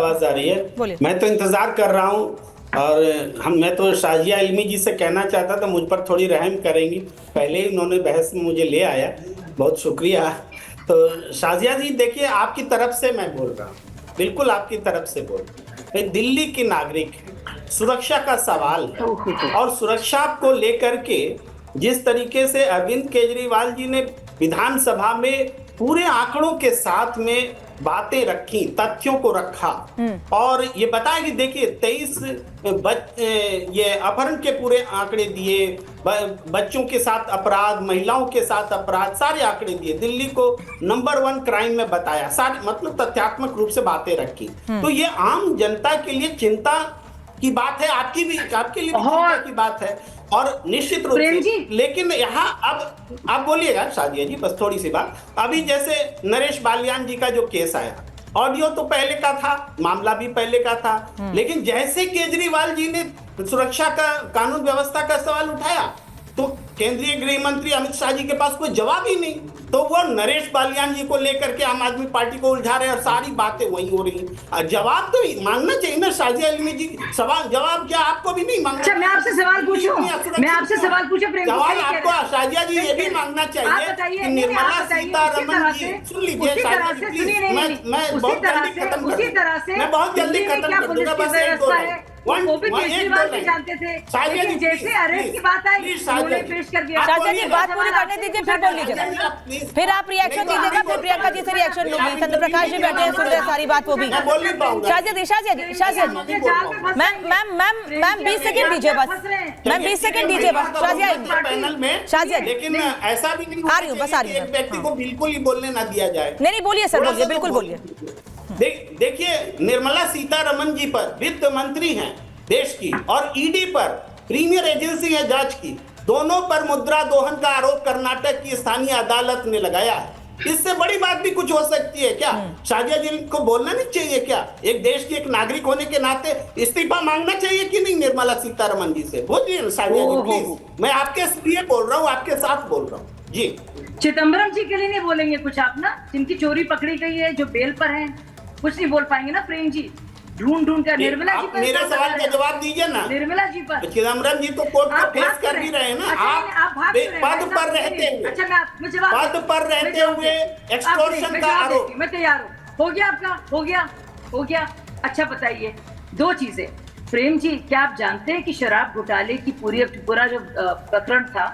आवाज आ रही है? मैं तो इंतजार कर रहा हूँ। और मैं तो शाजिया इल्मी जी से कहना चाहता था, मुझ पर थोड़ी रहम करेंगी। पहले ही उन्होंने बहस में मुझे ले आया, बहुत शुक्रिया। तो शाजिया जी देखिए, आपकी तरफ से मैं बोल रहा हूँ, बिल्कुल आपकी तरफ से बोल रहा हूँ। मैं दिल्ली की नागरिक है, सुरक्षा का सवाल है, और सुरक्षा को लेकर के जिस तरीके से अरविंद केजरीवाल जी ने विधानसभा में पूरे आंकड़ों के साथ में बातें रखी, तथ्यों को रखा, और ये बताया कि देखिए 23 ये अपहरण के पूरे आंकड़े दिए, बच्चों के साथ अपराध, महिलाओं के साथ अपराध, सारे आंकड़े दिए, दिल्ली को नंबर 1 क्राइम में बताया, सारे मतलब तथ्यात्मक रूप से बातें रखी। तो ये आम जनता के लिए चिंता की बात है, आपके लिए भी चिंता की बात है, और निश्चित रूप से। लेकिन यहाँ अब आप बोलिएगा शादिया जी, बस थोड़ी सी बात। अभी जैसे नरेश बालियान जी का जो केस आया, ऑडियो तो पहले का था, मामला भी पहले का था, लेकिन जैसे केजरीवाल जी ने सुरक्षा का, कानून व्यवस्था का सवाल उठाया, तो केंद्रीय गृह मंत्री अमित शाह जी के पास कोई जवाब ही नहीं। तो वो नरेश बालियान जी को लेकर के आम आदमी पार्टी को उलझा रहे हैं, और सारी बातें वही हो रही हैं। जवाब तो मांगना चाहिए ना शाजिया इल्मी जी, सवाल जवाब क्या आपको भी नहीं मांगना? मैं आपसे सवाल पूछूं, जवाब आपको शाजिया जी ये भी मांगना चाहिए कि निर्मला सीतारमण जी, सुन लीजिए शाजिया जी प्लीज, मैं बहुत जल्दी खत्म कर दूंगा, बस एक दो लाइन। केजरीवाल भी जानते थे, लेकिन जैसे अरेस्ट की बात आई उन्होंने पेश कर दिया। शाजिया जी बात पूरी करने दीजिए, फिर बोल लीजिएगा, फिर आप रिएक्शन दीजिएगा, फिर प्रियंका जी से रिएक्शन लूंगी। चंद्र प्रकाश जी बैठे हैं, सुन रहे सारी बात, वो भी। शाजिया जी मैम 20 सेकंड दीजिए बस, मैम 20 सेकंड दीजिए बस। शाजिया लेकिन ऐसा भी नहीं आ रही हूँ, बस आ रही हूँ। एक व्यक्ति को बिल्कुल ही बोलने ना दिया जाए। नहीं बोलिए सर, बोलिए, बिल्कुल बोलिए। देखिए, निर्मला सीतारमण जी पर, वित्त मंत्री हैं देश की, और ईडी पर, प्रीमियर एजेंसी है जांच की, दोनों पर मुद्रा दोहन का आरोप कर्नाटक की स्थानीय अदालत ने लगाया है। इससे बड़ी बात भी कुछ हो सकती है क्या? शाजिया जी को बोलना नहीं चाहिए क्या? एक देश की एक नागरिक होने के नाते इस्तीफा मांगना चाहिए कि नहीं निर्मला सीतारमण जी से? बोलिए शाजिया जी प्लीज, मैं आपके लिए बोल रहा हूँ, आपके साथ बोल रहा हूँ जी। चिदम्बरम जी के लिए नहीं बोलेंगे कुछ आप ना, जिनकी चोरी पकड़ी गई है, जो बेल पर हैं, कुछ नहीं बोल पाएंगे ना प्रेम जी? ढूंढ कर निर्मला जी पर, मेरे सवाल का जवाब दीजिए ना। निर्मला जी पर चिदम्बरम जी तो कोर्ट में फेस कर भी रहे हैं ना। आप पद पर रहते हुए, पद पर रहते हुए एक्सटॉर्शन का आरोप। मैं तैयार हूँ, हो गया आपका, हो गया। अच्छा बताइए दो चीजें प्रेम जी, क्या आप जानते हैं कि शराब घोटाले की पूरा जो प्रकरण था,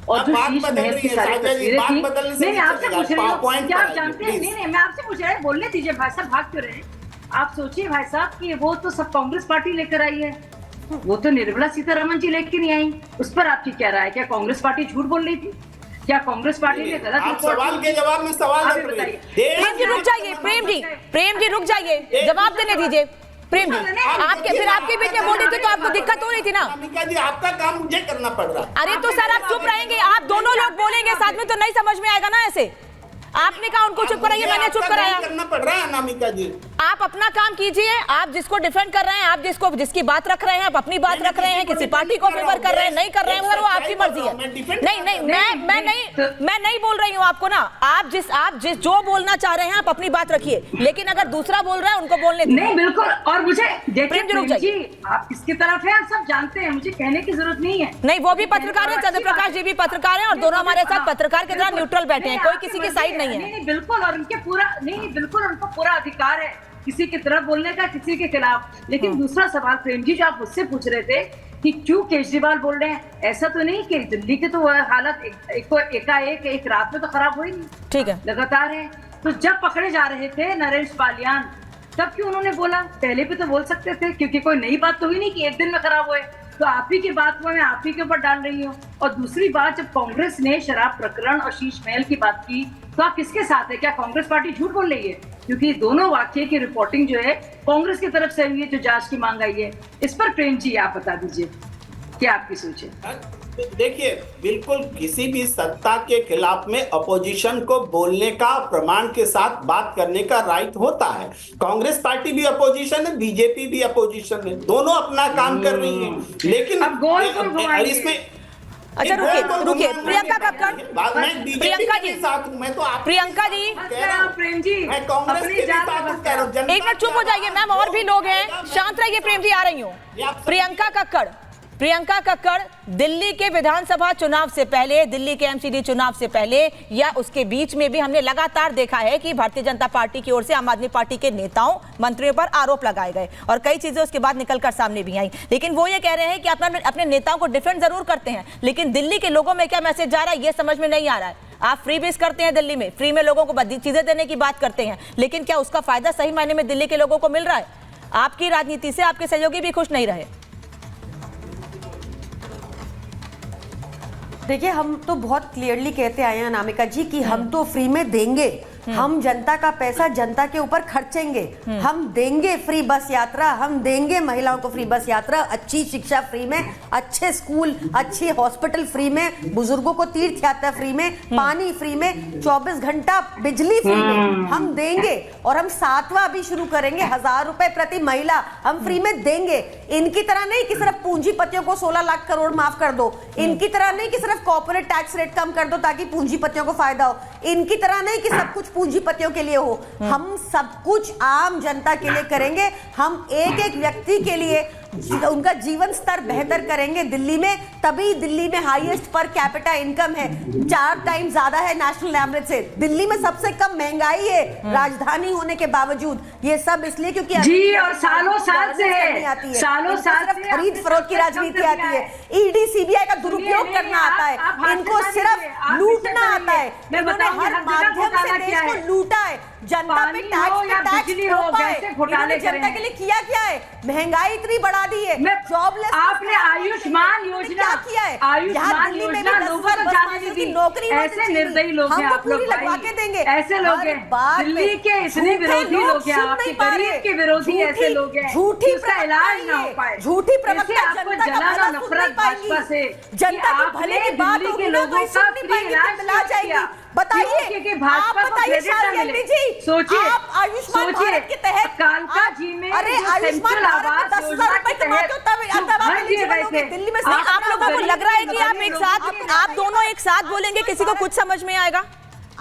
और जो शीश महल की सारी तस्वीरें थी, नहीं आपसे पूछ रही हूँ, क्या आप जानते हैं? नहीं मैं आपसे पूछ रहा हूँ, बोलने दीजिए भाई साहब, भाग क्यों रहे? आप सोचिए भाई साहब कि वो तो सब कांग्रेस पार्टी लेकर आई है, वो तो निर्मला सीतारमण जी लेकर नहीं आई। उस पर आपकी क्या राय है? क्या कांग्रेस पार्टी झूठ बोल रही थी? क्या कांग्रेस पार्टी ने गलत रिपोर्ट? सवाल के जवाब में सवाल बताइए। प्रेम जी रुक जाइए, प्रेम जी रुक जाइए, जवाब देने दीजिए। प्रेम जी फिर आपके बीच में बोल रही थी तो आपको दिक्कत हो रही थी ना? अमिका जी आपका काम मुझे करना पड़ रहा। अरे तो सर आप चुप रहेंगे, आप दोनों लोग बोलेंगे साथ में तो नहीं समझ में आएगा ना। ऐसे आपने कहा उनको चुप कराइए, मैंने चुप कराया। करना पड़ रहा है अनामिका जी। आप अपना काम कीजिए, आप जिसको डिफेंड कर रहे हैं, आप जिसकी बात रख रहे हैं, आप अपनी बात रख रहे हैं, किसी पार्टी को फेवर कर रहे हैं, नहीं कर रहे हैं, मगर वो आपकी मर्जी है। मैं नहीं बोल रही हूँ आपको ना, आप जिस जो बोलना चाह रहे हैं आप अपनी बात रखिए, लेकिन अगर दूसरा बोल रहा है उनको बोलने दीजिए। नहीं बिल्कुल, और मुझे देखिए आप किसकी तरफ है, आप सब जानते हैं, मुझे कहने की जरूरत नहीं है। नहीं, वो भी पत्रकार है, चंद्र प्रकाश जी भी पत्रकार है, और दोनों हमारे साथ पत्रकार की तरह न्यूट्रल बैठे हैं, कोई किसी की साइड नहीं है। नहीं बिल्कुल, और उनके पूरा नहीं बिल्कुल उनको पूरा अधिकार है किसी की तरफ बोलने का, किसी के खिलाफ। लेकिन दूसरा सवाल प्रेम जी जो आप मुझसे पूछ रहे थे कि क्यों केजरीवाल बोल रहे हैं, ऐसा तो नहीं कि दिल्ली की तो हालत एकाएक एक रात में तो खराब हुई नहीं, ठीक है, लगातार है। तो जब पकड़े जा रहे थे नरेश बालियान, तब क्यों उन्होंने बोला? पहले भी तो बोल सकते थे, क्योंकि कोई नई बात तो हुई नहीं कि एक दिन में खराब हुए। तो आप ही की बात को मैं आप ही के ऊपर डाल रही हूँ। और दूसरी बात, जब कांग्रेस ने शराब प्रकरण और शीश महल की बात की, तो आप किसके साथ है? क्या कांग्रेस पार्टी झूठ बोल रही है? क्योंकि दोनों वाक्य की रिपोर्टिंग जो है कांग्रेस की तरफ से हुई है, जो जांच की मांग आई है। इस पर प्रेम जी आप बता दीजिए, क्या आपकी सोच है? देखिए, बिल्कुल किसी भी सत्ता के खिलाफ में अपोजिशन को बोलने का, प्रमाण के साथ बात करने का राइट होता है। कांग्रेस पार्टी भी अपोजिशन है, बीजेपी भी अपोजिशन है, दोनों अपना काम कर रही है। लेकिन इसमें अच्छा रुकिए प्रियंका कक्कड़, प्रियंका जी, मैं तो आप प्रियंका जी, प्रेम जी, मैं कांग्रेस के भी साथ हूं, कह रहा हूं। एक मिनट चुप हो जाइए मैम, और भी लोग हैं, शांत रहिए प्रेम जी, आ रही हूँ। प्रियंका कक्कड़ दिल्ली के विधानसभा चुनाव से पहले, दिल्ली के एमसीडी चुनाव से पहले या उसके बीच में भी हमने लगातार देखा है कि भारतीय जनता पार्टी की ओर से आम आदमी पार्टी के नेताओं मंत्रियों पर आरोप लगाए गए और कई चीजें उसके बाद निकलकर सामने भी आई। लेकिन वो ये कह रहे हैं कि अपने नेताओं को डिफेंड जरूर करते हैं, लेकिन दिल्ली के लोगों में क्या मैसेज जा रहा है ये समझ में नहीं आ रहा है। आप फ्री बेस करते हैं दिल्ली में, फ्री में लोगों को चीजें देने की बात करते हैं, लेकिन क्या उसका फायदा सही मायने में दिल्ली के लोगों को मिल रहा है? आपकी राजनीति से आपके सहयोगी भी खुश नहीं रहे। देखिए, हम तो बहुत क्लियरली कहते आए हैं अनामिका जी कि हम तो फ्री में देंगे, हम जनता का पैसा जनता के ऊपर खर्चेंगे, हम देंगे फ्री बस यात्रा, हम देंगे महिलाओं को फ्री बस यात्रा, अच्छी शिक्षा फ्री में, अच्छे स्कूल, अच्छे हॉस्पिटल फ्री में, बुजुर्गों को तीर्थ यात्रा फ्री में, पानी फ्री में, 24 घंटा बिजली फ्री में हम देंगे। और हम 7वां भी शुरू करेंगे, 1000 रुपए प्रति महिला हम फ्री में देंगे। इनकी तरह नहीं कि सिर्फ पूंजीपतियों को 16 लाख करोड़ माफ कर दो, इनकी तरह नहीं कि सिर्फ कॉर्पोरेट टैक्स रेट कम कर दो ताकि पूंजीपतियों को फायदा हो, इनकी तरह नहीं कि सब कुछ पूंजीपतियों के लिए हो। हम सब कुछ आम जनता के लिए करेंगे, हम एक एक व्यक्ति के लिए उनका जीवन स्तर बेहतर करेंगे दिल्ली में, तभी दिल्ली में हाईएस्ट पर कैपिटा इनकम है, 4 टाइम ज्यादा है नेशनल एवरेज से, दिल्ली में सबसे कम महंगाई है राजधानी होने के बावजूद। ये सब इसलिए क्योंकि जी, और सालों साल से है, सालों साल से खरीद फरोख्त की राजनीति आती है, ईडी सीबीआई का दुरुपयोग करना आता है, इनको सिर्फ लूटना आता है, इन्होंने हर माध्यम से देश को लूटा है, जनता पे टैक्स थोपा है, इन्होंने जनता के लिए किया क्या है? महंगाई इतनी बढ़ा दी है, जॉबलेस, आपने आयुष्मान योजना क्या किया है? आयुष्मान योजना लोगों को जाने नहीं दी। नौकरी ऐसे निर्दयी लोग हैं आप लोग, लगवा के देंगे, ऐसे लोग हैं दिल्ली के, इतने विरोधी लोग हैं, आपके गरीब के विरोधी ऐसे लोग हैं, झूठी उसका इलाज ना हो पाए, झूठी प्रवक्ता आपको जलाना नफरत भाजपा से, जनता के भले की बात दिल्ली के होगी ना तो लोगों का फ्री इलाज मिला जाएगी। बताइए, भाजपा को क्रेडिट ना मिले। सोचिए, आप आयुष्मान भारत के तहत कालका जी में, अरे आयुष्मान भारत में 10,000 रुपए कमाते हो तब दिल्ली में आप लोगों को लग रहा है कि आप एक साथ, आप दोनों एक साथ बोलेंगे किसी को कुछ समझ में आएगा?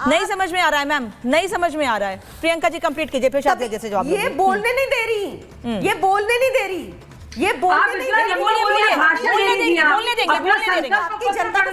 नहीं समझ में आ रहा है मैम, नहीं समझ में आ रहा है। प्रियंका जी कंप्लीट कीजिए, फिर शायद जैसे जवाब। ये बोलने नहीं दे रही, ये बोलने नहीं दे रही, ये बोलने नहीं दे रही, बोलने देंगे, बोलने देंगे, बोलने देंगे। आपकी जनता को